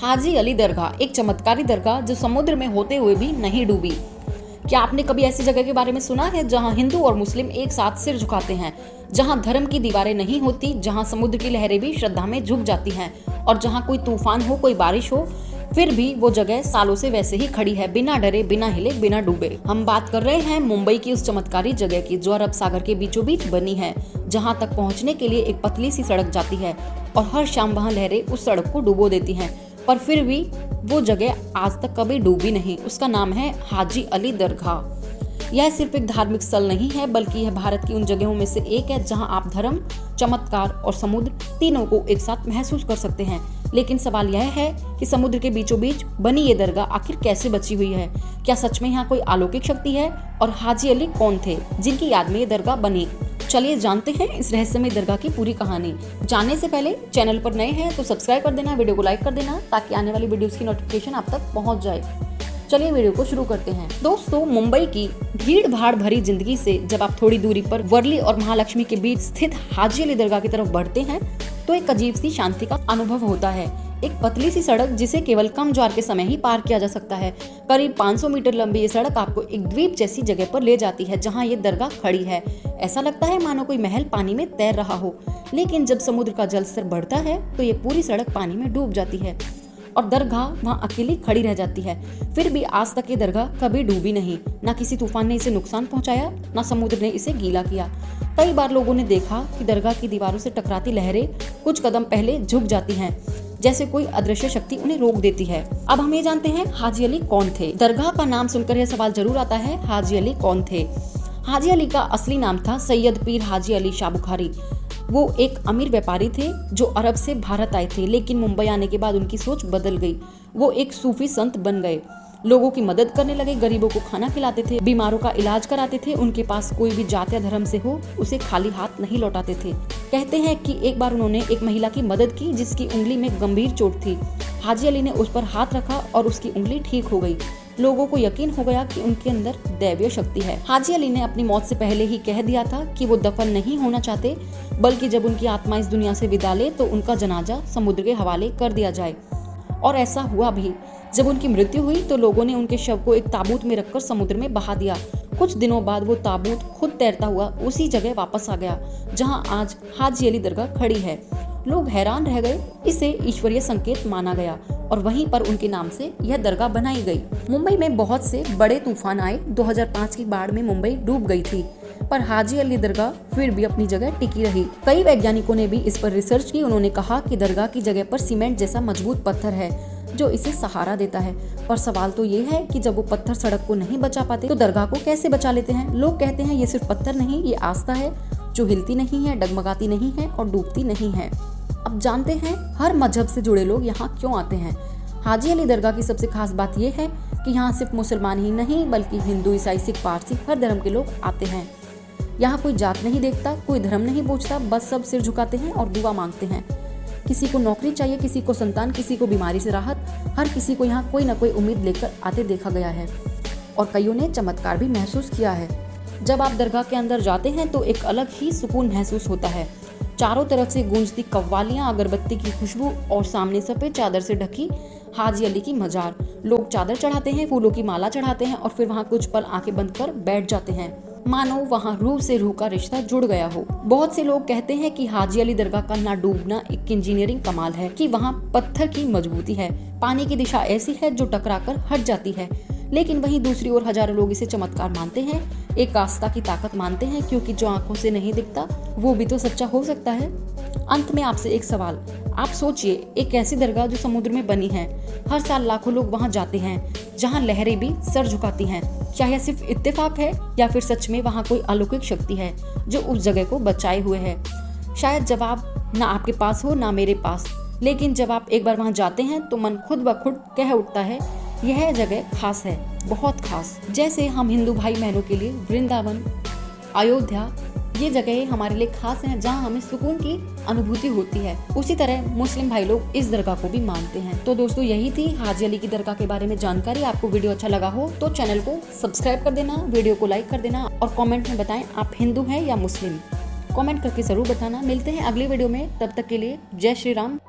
हाजी अली दरगाह एक चमत्कारी दरगाह जो समुद्र में होते हुए भी नहीं डूबी। क्या आपने कभी ऐसी जगह के बारे में सुना है जहां हिंदू और मुस्लिम एक साथ सिर झुकाते हैं, जहां धर्म की दीवारें नहीं होती, जहां समुद्र की लहरें भी श्रद्धा में झुक जाती हैं और जहां कोई तूफान हो, कोई बारिश हो, फिर भी वो जगह सालों से वैसे ही खड़ी है, बिना डरे, बिना हिले, बिना डूबे। हम बात कर रहे हैं मुंबई की उस चमत्कारी जगह की जो अरब सागर के बीचों बीच बनी है, जहां तक पहुंचने के लिए एक पतली सी सड़क जाती है और हर शाम वहां लहरें उस सड़क को डुबो देती हैं, पर फिर भी वो जगह आज तक कभी डूबी नहीं। उसका नाम है हाजी अली दरगाह। यह सिर्फ एक धार्मिक स्थल नहीं है, बल्कि यह भारत की उन जगहों में से एक है जहां आप धर्म, चमत्कार और समुद्र तीनों को एक साथ महसूस कर सकते हैं। लेकिन सवाल यह है कि समुद्र के बीचों बीच बनी ये दरगाह आखिर कैसे बची हुई है? क्या सच में यहाँ कोई अलौकिक शक्ति है? और हाजी अली कौन थे जिनकी याद में ये दरगाह बनी? चलिए जानते हैं इस रहस्यमय दरगाह की पूरी कहानी। जानने से पहले चैनल पर नए हैं तो सब्सक्राइब कर देना, वीडियो को लाइक कर देना ताकि आने वाली वीडियोस की नोटिफिकेशन आप तक पहुंच जाए। चलिए वीडियो को शुरू करते हैं। दोस्तों, मुंबई की भीड़ भाड़ भरी जिंदगी से जब आप थोड़ी दूरी पर वर्ली और महालक्ष्मी के बीच स्थित हाजी अली दरगाह की तरफ बढ़ते हैं तो एक अजीब सी शांति का अनुभव होता है। एक पतली सी सड़क जिसे केवल कम ज्वार के समय ही पार किया जा सकता है। करीब 500 मीटर लंबी ये सड़क आपको एक द्वीप जैसी जगह पर ले जाती है जहां ये दरगाह खड़ी है। ऐसा लगता है मानो कोई महल पानी में तैर रहा हो। लेकिन जब समुद्र का जल स्तर बढ़ता है तो ये पूरी सड़क पानी में डूब जाती है और दरगाह वहाँ अकेली खड़ी रह जाती है। फिर भी आज तक ये दरगाह कभी डूबी नहीं। ना किसी तूफान ने इसे नुकसान पहुंचाया, ना समुद्र ने इसे गीला किया। कई बार लोगों ने देखा कि दरगाह की दीवारों से टकराती लहरें कुछ कदम पहले झुक जाती हैं, जैसे कोई अदृश्य शक्ति उन्हें रोक देती है। अब हम ये जानते हैं हाजी अली कौन थे। दरगाह का नाम सुनकर यह सवाल जरूर आता है, हाजी अली कौन थे? हाजी अली का असली नाम था सैयद पीर हाजी अली शाह बुखारी। वो एक अमीर व्यापारी थे जो अरब से भारत आए थे, लेकिन मुंबई आने के बाद उनकी सोच बदल गई। वो एक सूफी संत बन गए, लोगों की मदद करने लगे, गरीबों को खाना खिलाते थे, बीमारों का इलाज कराते थे। उनके पास कोई भी जात या धर्म से हो उसे खाली हाथ नहीं लौटाते थे। कहते हैं कि एक बार उन्होंने एक महिला की मदद की जिसकी उंगली में गंभीर चोट थी। हाजी अली ने उस पर हाथ रखा और उसकी उंगली ठीक हो गई। लोगों को यकीन हो गया कि उनके अंदर दैवीय शक्ति है। हाजी अली ने अपनी मौत से पहले ही कह दिया था कि वो दफन नहीं होना चाहते, बल्कि जब उनकी आत्मा इस दुनिया से विदा ले तो उनका जनाजा समुद्र के हवाले कर दिया जाए। और ऐसा हुआ भी। जब उनकी मृत्यु हुई तो लोगों ने उनके शव को एक ताबूत में रखकर समुद्र में बहा दिया। कुछ दिनों बाद वो ताबूत खुद तैरता हुआ उसी जगह वापस आ गया जहां आज हाजी अली दरगाह खड़ी है। लोग हैरान रह गए। इसे ईश्वरीय संकेत माना गया और वहीं पर उनके नाम से यह दरगाह बनाई गई। मुंबई में बहुत से बड़े तूफान आए। 2005 की बाढ़ में मुंबई डूब गई थी, पर हाजी अली दरगाह फिर भी अपनी जगह टिकी रही। कई वैज्ञानिकों ने भी इस पर रिसर्च की। उन्होंने कहा कि दरगाह की जगह पर सीमेंट जैसा मजबूत पत्थर है जो इसे सहारा देता है। पर सवाल तो ये है कि जब वो पत्थर सड़क को नहीं बचा पाते तो दरगाह को कैसे बचा लेते हैं? लोग कहते हैं ये सिर्फ पत्थर नहीं, ये आस्था है जो हिलती नहीं है, डगमगाती नहीं है और डूबती नहीं है। अब जानते हैं हर मजहब से जुड़े लोग यहाँ क्यों आते हैं। हाजी अली दरगाह की सबसे खास बात यह है कि यहाँ सिर्फ मुसलमान ही नहीं बल्कि हिंदू, ईसाई, सिख, पारसी हर धर्म के लोग आते हैं। यहाँ कोई जात नहीं देखता, कोई धर्म नहीं पूछता, बस सब सिर झुकाते हैं और दुआ मांगते हैं। किसी को नौकरी चाहिए, किसी को संतान, किसी को बीमारी से राहत, हर किसी को यहाँ कोई ना कोई उम्मीद लेकर आते देखा गया है और कईयों ने चमत्कार भी महसूस किया है। जब आप दरगाह के अंदर जाते हैं तो एक अलग ही सुकून महसूस होता है। चारों तरफ से गूंजती कव्वालियां, अगरबत्ती की खुशबू और सामने सफेद चादर से ढकी हाजी अली की मजार। लोग चादर चढ़ाते हैं, फूलों की माला चढ़ाते हैं और फिर वहाँ कुछ पल आंखें बंद कर बैठ जाते हैं, मानो वहाँ रूह से रूह का रिश्ता जुड़ गया हो। बहुत से लोग कहते हैं कि हाजी अली दरगाह का ना डूबना एक इंजीनियरिंग कमाल है कि वहाँ पत्थर की मजबूती है, पानी की दिशा ऐसी है जो टकराकर हट जाती है। लेकिन वहीं दूसरी ओर हजारों लोग इसे चमत्कार मानते हैं, एक आस्था की ताकत मानते हैं, क्योंकि जो आंखों से नहीं दिखता वो भी तो सच्चा हो सकता है। अंत में आपसे एक सवाल, आप सोचिए एक ऐसी दरगाह जो समुद्र में बनी है, हर साल लाखों लोग वहां जाते हैं, जहां लहरें भी सर झुकाती हैं। क्या यह सिर्फ इत्तेफाक है या फिर सच में वहां कोई अलौकिक शक्ति है जो उस जगह को बचाए हुए है? शायद जवाब ना आपके पास हो ना मेरे पास, लेकिन जब आप एक बार वहां जाते हैं तो मन खुद ब खुद कह उठता है यह जगह खास है, बहुत खास। जैसे हम हिंदू भाई बहनों के लिए वृंदावन, अयोध्या ये जगह हमारे लिए खास हैं जहां हमें सुकून की अनुभूति होती है, उसी तरह मुस्लिम भाई लोग इस दरगाह को भी मानते हैं। तो दोस्तों यही थी हाजी अली की दरगाह के बारे में जानकारी। आपको वीडियो अच्छा लगा हो तो चैनल को सब्सक्राइब कर देना, वीडियो को लाइक कर देना और कमेंट में बताएं आप हिंदू हैं या मुस्लिम। कमेंट करके जरूर बताना। मिलते हैं अगली वीडियो में, तब तक के लिए जय श्री राम।